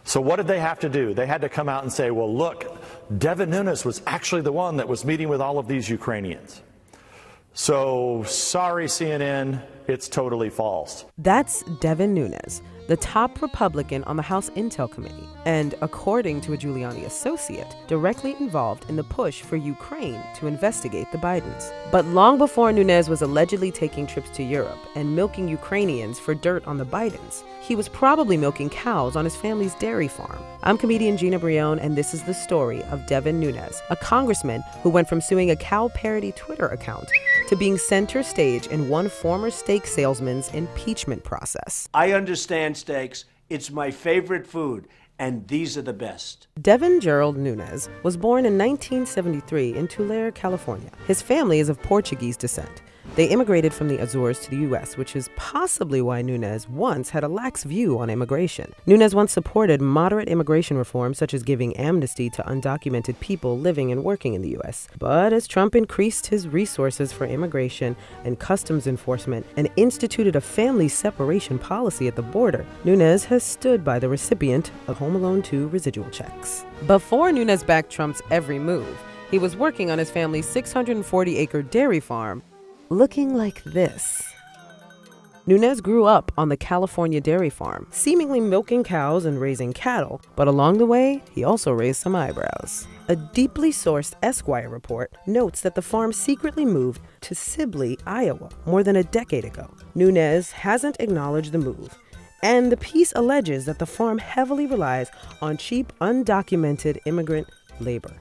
So what did they have to do? They had to come out and say, well, look, Devin Nunes was actually the one that was meeting with all of these Ukrainians. So sorry, CNN, it's totally false. That's Devin Nunes, the top Republican on the House Intel Committee, and, according to a Giuliani associate, directly involved in the push for Ukraine to investigate the Bidens. But long before Nunes was allegedly taking trips to Europe and milking Ukrainians for dirt on the Bidens, he was probably milking cows on his family's dairy farm. I'm comedian Gina Brillon, and this is the story of Devin Nunes, a congressman who went from suing a cow parody Twitter account to being center stage in one former steak salesman's impeachment process. I understand steaks. It's my favorite food, and these are the best. Devin Gerald Nunes was born in 1973 in Tulare, California. His family is of Portuguese descent. They immigrated from the Azores to the U.S., which is possibly why Nunes once had a lax view on immigration. Nunes once supported moderate immigration reform, such as giving amnesty to undocumented people living and working in the U.S. But as Trump increased his resources for immigration and customs enforcement and instituted a family separation policy at the border, Nunes has stood by the recipient of Home Alone 2 residual checks. Before Nunes backed Trump's every move, he was working on his family's 640-acre dairy farm, looking like this. Nunes grew up on the California dairy farm, seemingly milking cows and raising cattle, but along the way, he also raised some eyebrows. A deeply sourced Esquire report notes that the farm secretly moved to Sibley, Iowa, more than a decade ago. Nunes hasn't acknowledged the move, and the piece alleges that the farm heavily relies on cheap, undocumented immigrant labor.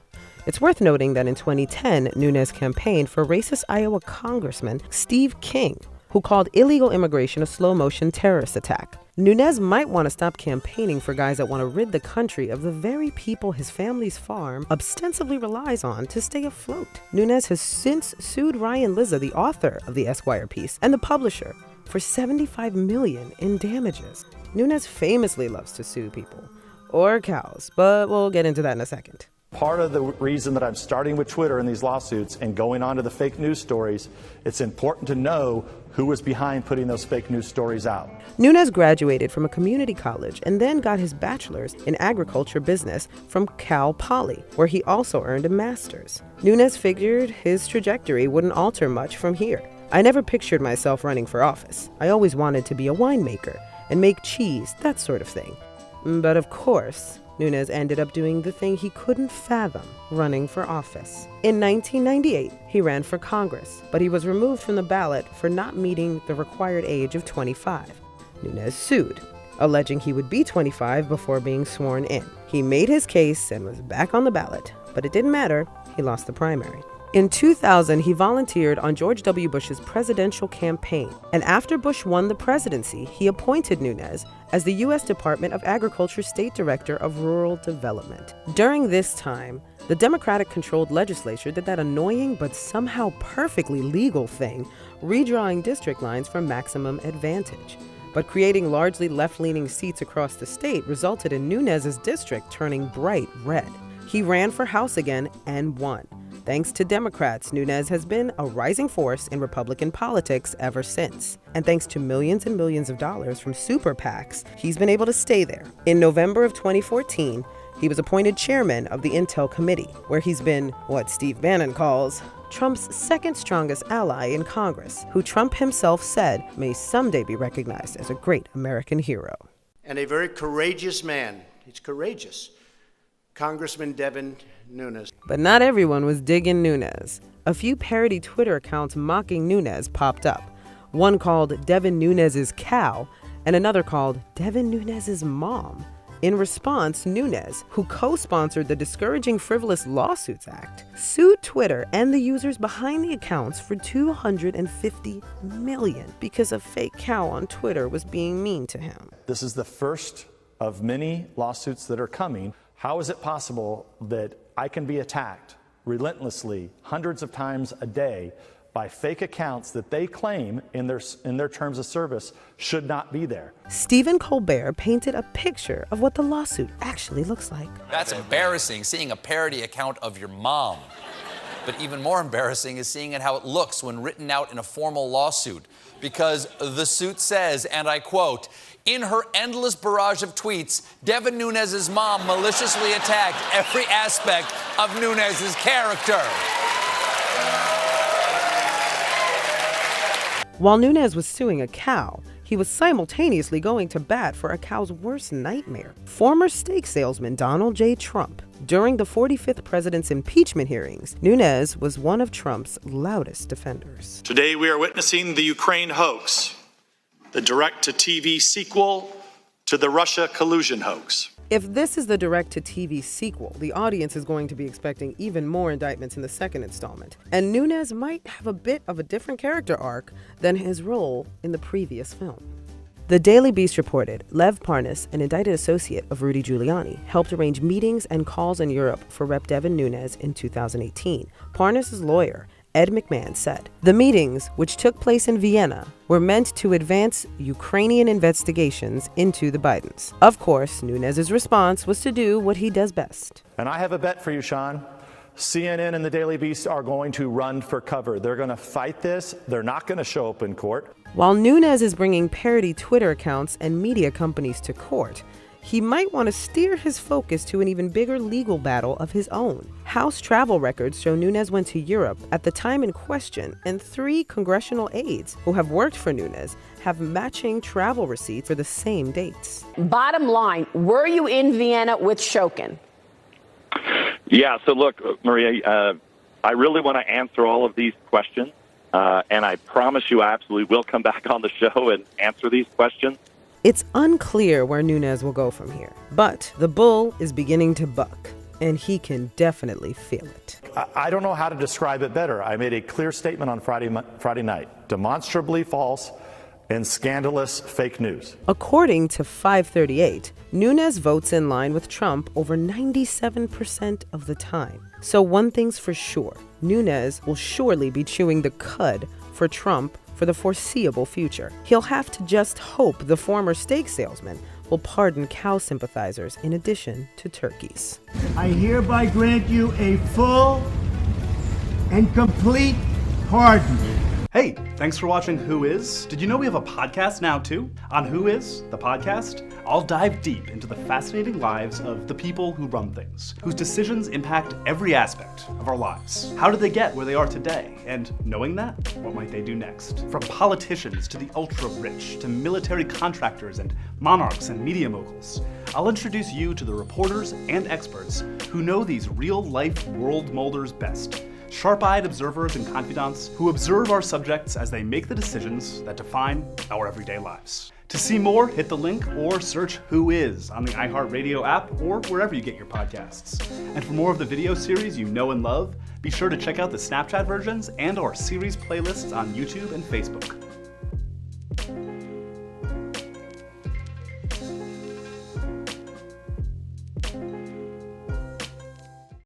It's worth noting that in 2010, Nunes campaigned for racist Iowa Congressman Steve King, who called illegal immigration a slow-motion terrorist attack. Nunes might want to stop campaigning for guys that want to rid the country of the very people his family's farm ostensibly relies on to stay afloat. Nunes has since sued Ryan Lizza, the author of the Esquire piece, and the publisher, for $75 million in damages. Nunes famously loves to sue people, or cows, but we'll get into that in a second. Part of the reason that I'm starting with Twitter in these lawsuits and going on to the fake news stories, it's important to know who was behind putting those fake news stories out. Nunes graduated from a community college and then got his bachelor's in agriculture business from Cal Poly, where he also earned a master's. Nunes figured his trajectory wouldn't alter much from here. I never pictured myself running for office. I always wanted to be a winemaker and make cheese, that sort of thing. But of course, Nunes ended up doing the thing he couldn't fathom, running for office. In 1998, he ran for Congress, but he was removed from the ballot for not meeting the required age of 25. Nunes sued, alleging he would be 25 before being sworn in. He made his case and was back on the ballot, but it didn't matter. He lost the primary. In 2000, he volunteered on George W. Bush's presidential campaign, and after Bush won the presidency, he appointed Nunes as the U.S. Department of Agriculture State Director of Rural Development. During this time, the Democratic-controlled legislature did that annoying but somehow perfectly legal thing, redrawing district lines for maximum advantage. But creating largely left-leaning seats across the state resulted in Nunes' district turning bright red. He ran for House again and won. Thanks to Democrats, Nunes has been a rising force in Republican politics ever since. And thanks to millions and millions of dollars from super PACs, he's been able to stay there. In November of 2014, he was appointed chairman of the Intel Committee, where he's been what Steve Bannon calls Trump's second strongest ally in Congress, who Trump himself said may someday be recognized as a great American hero. And a very courageous man. He's courageous. Congressman Devin Nunes. But not everyone was digging Nunes. A few parody Twitter accounts mocking Nunes popped up. One called Devin Nunes' cow, and another called Devin Nunes' mom. In response, Nunes, who co-sponsored the Discouraging Frivolous Lawsuits Act, sued Twitter and the users behind the accounts for $250 million because a fake cow on Twitter was being mean to him. This is the first of many lawsuits that are coming. How is it possible that I can be attacked relentlessly hundreds of times a day by fake accounts that they claim in their terms of service should not be there? Stephen Colbert painted a picture of what the lawsuit actually looks like. That's embarrassing, seeing a parody account of your mom. But even more embarrassing is seeing how it looks when written out in a formal lawsuit. because the suit says, and I quote, in her endless barrage of tweets, Devin Nunes' mom maliciously attacked every aspect of Nunes' character. While Nunes was suing a cow, he was simultaneously going to bat for a cow's worst nightmare, former steak salesman Donald J. Trump. During the 45th president's impeachment hearings, Nunes was one of Trump's loudest defenders. Today we are witnessing the Ukraine hoax, the direct-to-TV sequel to the Russia collusion hoax. If this is the direct-to-TV sequel, the audience is going to be expecting even more indictments in the second installment. And Nunes might have a bit of a different character arc than his role in the previous film. The Daily Beast reported Lev Parnas, an indicted associate of Rudy Giuliani, helped arrange meetings and calls in Europe for Rep. Devin Nunes in 2018. Parnas' lawyer, Ed McMahon, said the meetings, which took place in Vienna, were meant to advance Ukrainian investigations into the Bidens. Of course, Nunes' response was to do what he does best. And I have a bet for you, Sean. CNN and the Daily Beast are going to run for cover. They're going to fight this. They're not going to show up in court. While Nunes is bringing parody Twitter accounts and media companies to court, he might want to steer his focus to an even bigger legal battle of his own. House travel records show Nunes went to Europe at the time in question, and 3 congressional aides who have worked for Nunes have matching travel receipts for the same dates. Bottom line, were you in Vienna with Shokin? Yeah, so look, Maria, I really want to answer all of these questions, and I promise you I absolutely will come back on the show and answer these questions. It's unclear where Nunes will go from here, but the bull is beginning to buck, and he can definitely feel it. I don't know how to describe it better. I made a clear statement on Friday night. Demonstrably false and scandalous fake news. According to 538, Nunes votes in line with Trump over 97% of the time. So one thing's for sure, Nunes will surely be chewing the cud for Trump for the foreseeable future. He'll have to just hope the former steak salesman will pardon cow sympathizers in addition to turkeys. I hereby grant you a full and complete pardon. Hey, thanks for watching Who Is? Did you know we have a podcast now too? On Who Is, the podcast, I'll dive deep into the fascinating lives of the people who run things, whose decisions impact every aspect of our lives. How did they get where they are today? And knowing that, what might they do next? From politicians to the ultra-rich, to military contractors and monarchs and media moguls, I'll introduce you to the reporters and experts who know these real-life world molders best. Sharp-eyed observers and confidants who observe our subjects as they make the decisions that define our everyday lives. To see more, hit the link or search Who Is on the iHeartRadio app or wherever you get your podcasts. And for more of the video series you know and love, be sure to check out the Snapchat versions and our series playlists on YouTube and Facebook.